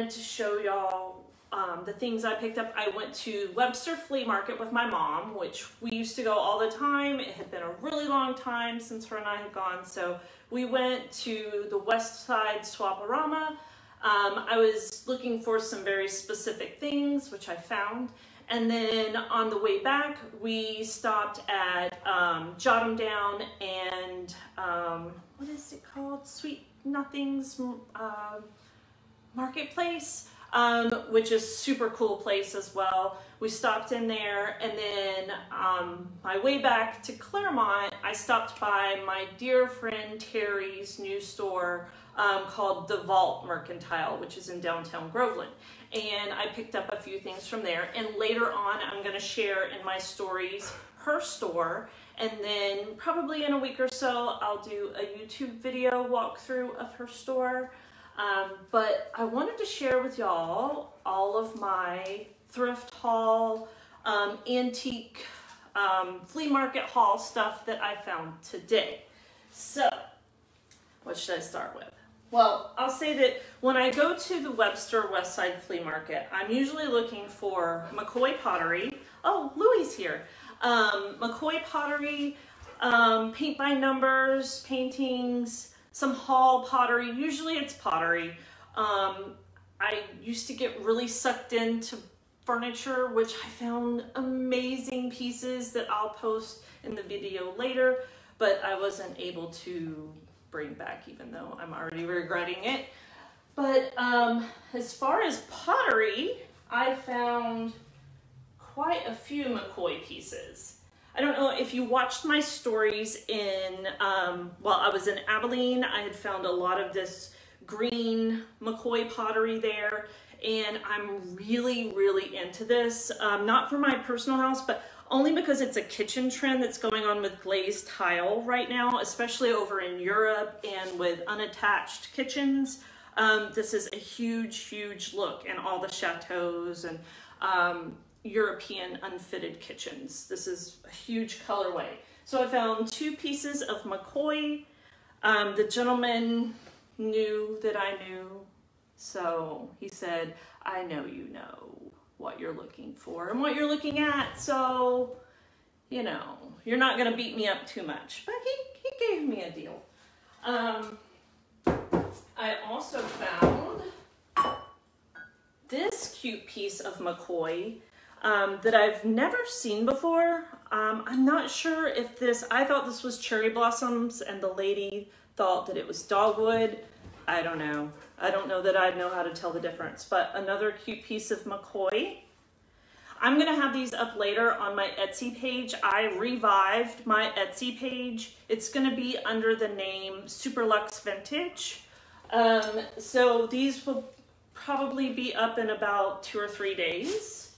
wanted to show y'all the things I picked up. I went to Webster Flea Market with my mom, which we used to go all the time. It had been a really long time since her and I had gone, so we went to the West Side Swaparama. I was looking for some very specific things, which I found. And then on the way back, we stopped at Jot 'em Down and what is it called? Sweet Nothings Marketplace, which is super cool place as well. We stopped in there, and then my way back to Claremont, I stopped by my dear friend Terry's new store called The Vault Mercantile, which is in downtown Groveland. And I picked up a few things from there. And later on, I'm going to share in my stories her store. And then probably in a week or so, I'll do a YouTube video walkthrough of her store. But I wanted to share with y'all all of my thrift haul, antique, flea market haul stuff that I found today. So, what should I start with? Well, I'll say that when I go to the Webster West Side Flea Market, I'm usually looking for McCoy pottery. Oh, Louie's here. McCoy pottery, paint by numbers, paintings, some hall pottery. Usually it's pottery. I used to get really sucked into furniture, which I found amazing pieces that I'll post in the video later, but I wasn't able to bring back, even though I'm already regretting it. But as far as pottery, I found quite a few McCoy pieces. I don't know if you watched my stories in, while I was in Abilene, I had found a lot of this green McCoy pottery there, and I'm really, really into this. Not for my personal house, but only because it's a kitchen trend that's going on with glazed tile right now, especially over in Europe and with unattached kitchens. This is a huge, huge look in all the chateaus and European unfitted kitchens. This is a huge colorway. So I found two pieces of McCoy. The gentleman knew that I knew, so he said, I know you know what you're looking for and what you're looking at, so you know you're not gonna beat me up too much. But he gave me a deal. I also found this cute piece of McCoy that I've never seen before. I'm not sure if this, I thought this was cherry blossoms and the lady thought that it was dogwood. I don't know. I don't know that I'd know how to tell the difference, but another cute piece of McCoy. I'm gonna have these up later on my Etsy page. I revived my Etsy page. It's gonna be under the name Superlux Vintage. So these will probably be up in about 2 or 3 days.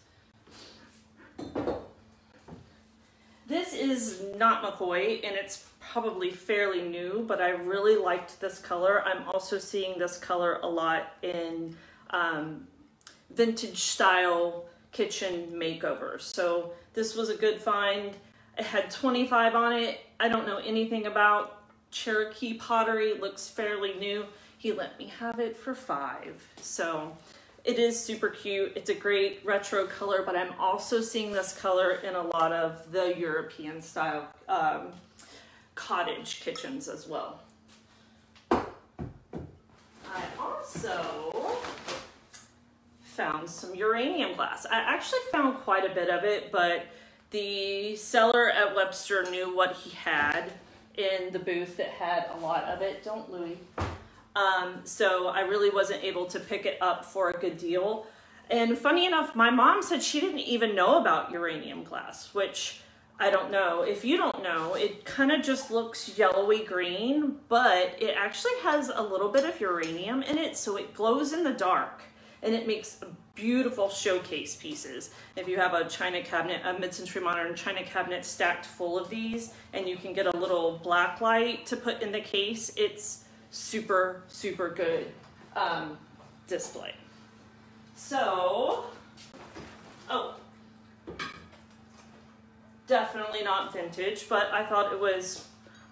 This is not McCoy, and it's probably fairly new, but I really liked this color. I'm also seeing this color a lot in vintage style kitchen makeovers. So this was a good find. It had 25 on it. I don't know anything about Cherokee pottery. It looks fairly new. He let me have it for $5. So it is super cute. It's a great retro color, but I'm also seeing this color in a lot of the European style cottage kitchens as well. I also found some uranium glass. I actually found quite a bit of it, but the seller at Webster knew what he had in the booth that had a lot of it. Don't Louie. So I really wasn't able to pick it up for a good deal. And funny enough, my mom said she didn't even know about uranium glass, which I don't know. If you don't know, it kind of just looks yellowy green, but it actually has a little bit of uranium in it, so it glows in the dark, and it makes beautiful showcase pieces. If you have a china cabinet, a mid-century modern china cabinet stacked full of these, and you can get a little black light to put in the case, it's super, super good display. So, oh, definitely not vintage, but I thought it was,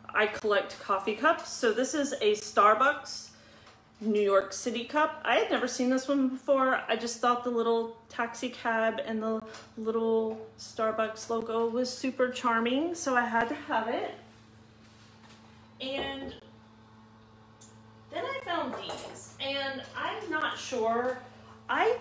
I collect coffee cups. So this is a Starbucks New York City cup. I had never seen this one before. I just thought the little taxi cab and the little Starbucks logo was super charming, so I had to have it. And then I found these, and I'm not sure. I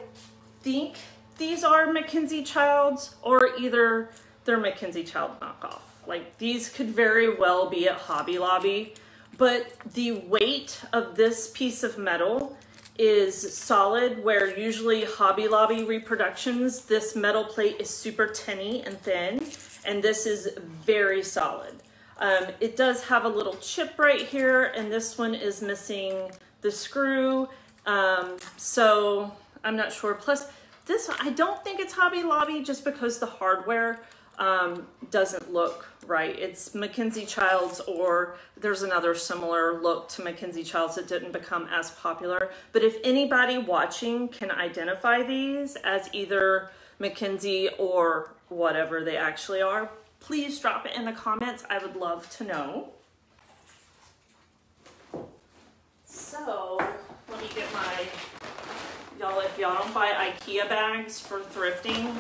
think these are Mackenzie Childs, or either they're Mackenzie Child knockoff. Like, these could very well be at Hobby Lobby, but the weight of this piece of metal is solid, where usually Hobby Lobby reproductions, this metal plate is super tinny and thin, and this is very solid. It does have a little chip right here, and this one is missing the screw, so I'm not sure. Plus, this, I don't think it's Hobby Lobby just because the hardware doesn't look right. It's Mackenzie Childs, or there's another similar look to Mackenzie Childs that didn't become as popular. But if anybody watching can identify these as either Mackenzie or whatever they actually are, please drop it in the comments. I would love to know. So let me get my, y'all, if y'all don't buy IKEA bags for thrifting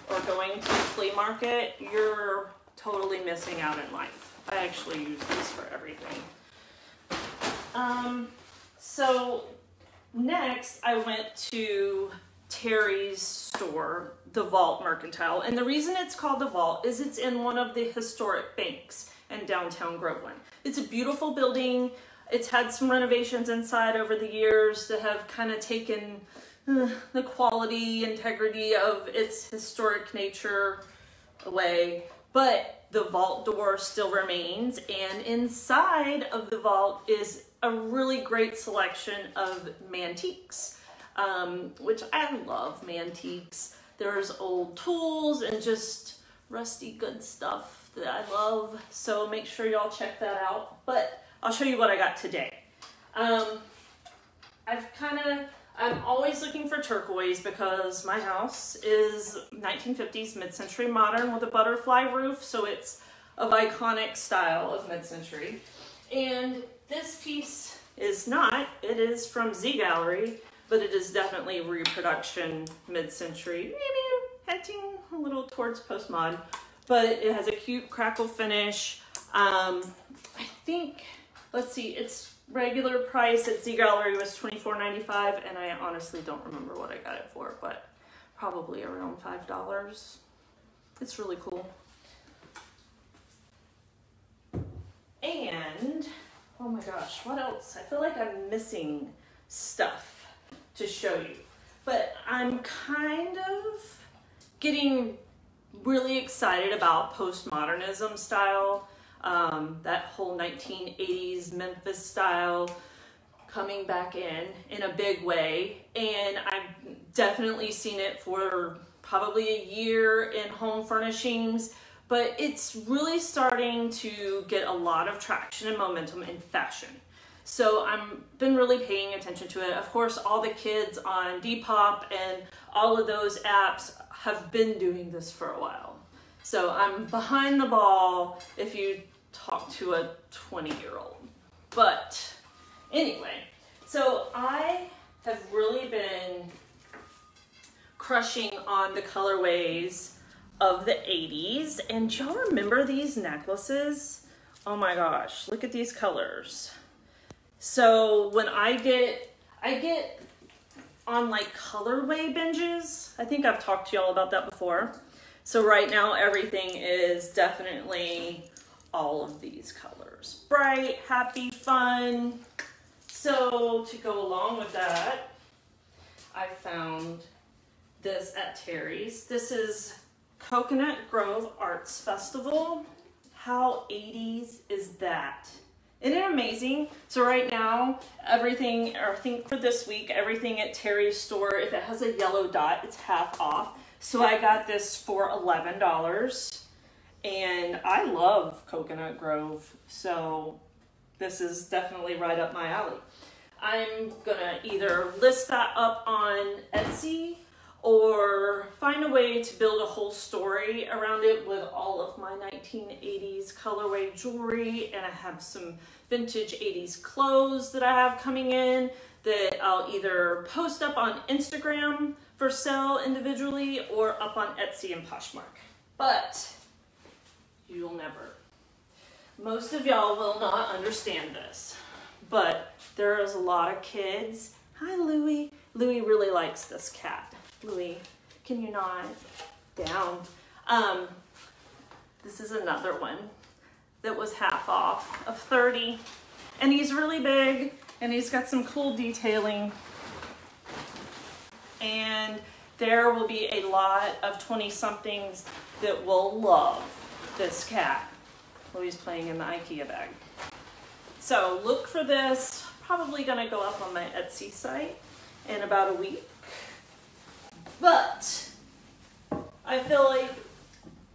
or going to the flea market, you're totally missing out in life. I actually use these for everything. So next I went to Terry's store, the Vault Mercantile. And the reason it's called the Vault is it's in one of the historic banks in downtown Groveland. It's a beautiful building. It's had some renovations inside over the years that have kind of taken the quality, integrity of its historic nature away. But the vault door still remains, and inside of the vault is a really great selection of mantiques, which I love mantiques. There's old tools and just rusty good stuff that I love, so make sure y'all check that out. But I'll show you what I got today. I'm always looking for turquoise because my house is 1950s mid-century modern with a butterfly roof, so it's of iconic style of mid-century. And this piece is not, it is from Z Gallery, but it is definitely reproduction mid-century, maybe hinting a little towards post-mod, but it has a cute crackle finish. I think, let's see, it's regular price at Z Gallery was $24.95, and I honestly don't remember what I got it for, but probably around $5. It's really cool. And, oh my gosh, what else? I feel like I'm missing stuff to show you, but I'm kind of getting really excited about postmodernism style. That whole 1980s Memphis style coming back in a big way, and I've definitely seen it for probably a year in home furnishings, but it's really starting to get a lot of traction and momentum in fashion. So I've been really paying attention to it. Of course, all the kids on Depop and all of those apps have been doing this for a while. So I'm behind the ball if you talk to a 20-year-old. But anyway, so I have really been crushing on the colorways of the 80s. And do y'all remember these necklaces? Oh my gosh, look at these colors. So when I get on like colorway binges. I think I've talked to y'all about that before. So right now everything is definitely all of these colors. Bright, happy, fun. So to go along with that, I found this at Terry's. This is Coconut Grove Arts Festival. How 80s is that? Isn't it amazing? So right now, everything, or I think for this week, everything at Terry's store, if it has a yellow dot, it's half off. So I got this for $11. And I love Coconut Grove, so this is definitely right up my alley. I'm gonna either list that up on Etsy or find a way to build a whole story around it with all of my 1980s colorway jewelry. And I have some vintage 80s clothes that I have coming in that I'll either post up on Instagram for sale individually or up on Etsy and Poshmark. But you'll never. Most of y'all will not understand this, but there is a lot of kids. Hi, Louie. Louie really likes this cat. Louie, can you nod? Down. This is another one that was half off of 30. And he's really big and he's got some cool detailing. And there will be a lot of 20-somethings that will love this cat. Louie's playing in the IKEA bag. So look for this. Probably gonna go up on my Etsy site in about a week. But I feel like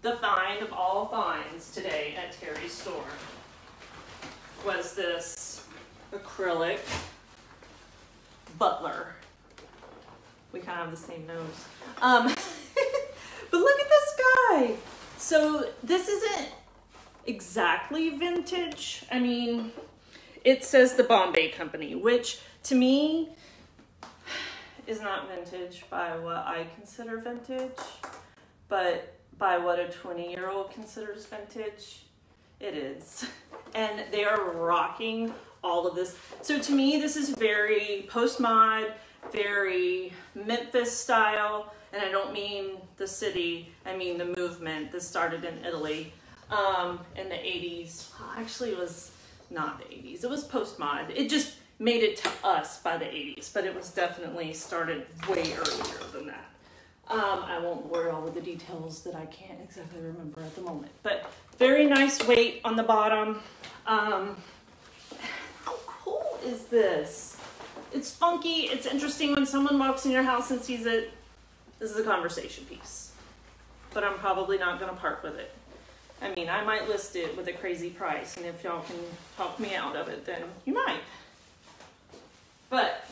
the find of all finds today at Terry's store was this acrylic Butler. We kind of have the same nose. But look at this guy. So this isn't exactly vintage. I mean, it says the Bombay Company, which to me is not vintage by what I consider vintage, but by what a 20-year-old considers vintage, it is. And they are rocking all of this. So to me, this is very post-mod, very Memphis style, and I don't mean the city, I mean the movement that started in Italy in the 80s. Actually, it was not the 80s, it was post-mod. It just made it to us by the 80s, but it was definitely started way earlier than that. I won't bore all of the details that I can't exactly remember at the moment, but very nice weight on the bottom. How cool is this? It's funky, it's interesting when someone walks in your house and sees it. This is a conversation piece, but I'm probably not gonna part with it. I mean, I might list it with a crazy price, and if y'all can talk me out of it, then you might. But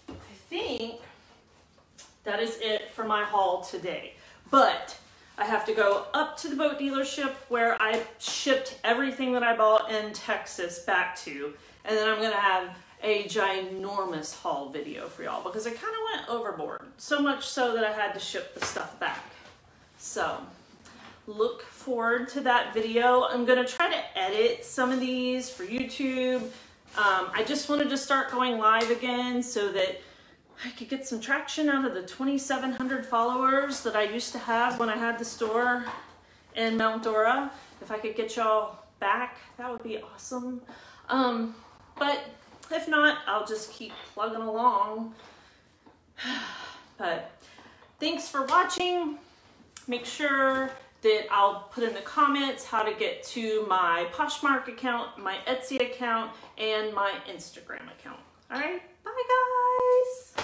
I think that is it for my haul today. But I have to go up to the boat dealership where I shipped everything that I bought in Texas back to, and then I'm gonna have a ginormous haul video for y'all because I kind of went overboard. So much so that I had to ship the stuff back. So look forward to that video. I'm gonna try to edit some of these for YouTube. I just wanted to start going live again so that I could get some traction out of the 2,700 followers that I used to have when I had the store in Mount Dora. If I could get y'all back, that would be awesome. But if not, I'll just keep plugging along. But thanks for watching. Make sure that I'll put in the comments how to get to my Poshmark account, my Etsy account, and my Instagram account. All right, bye guys.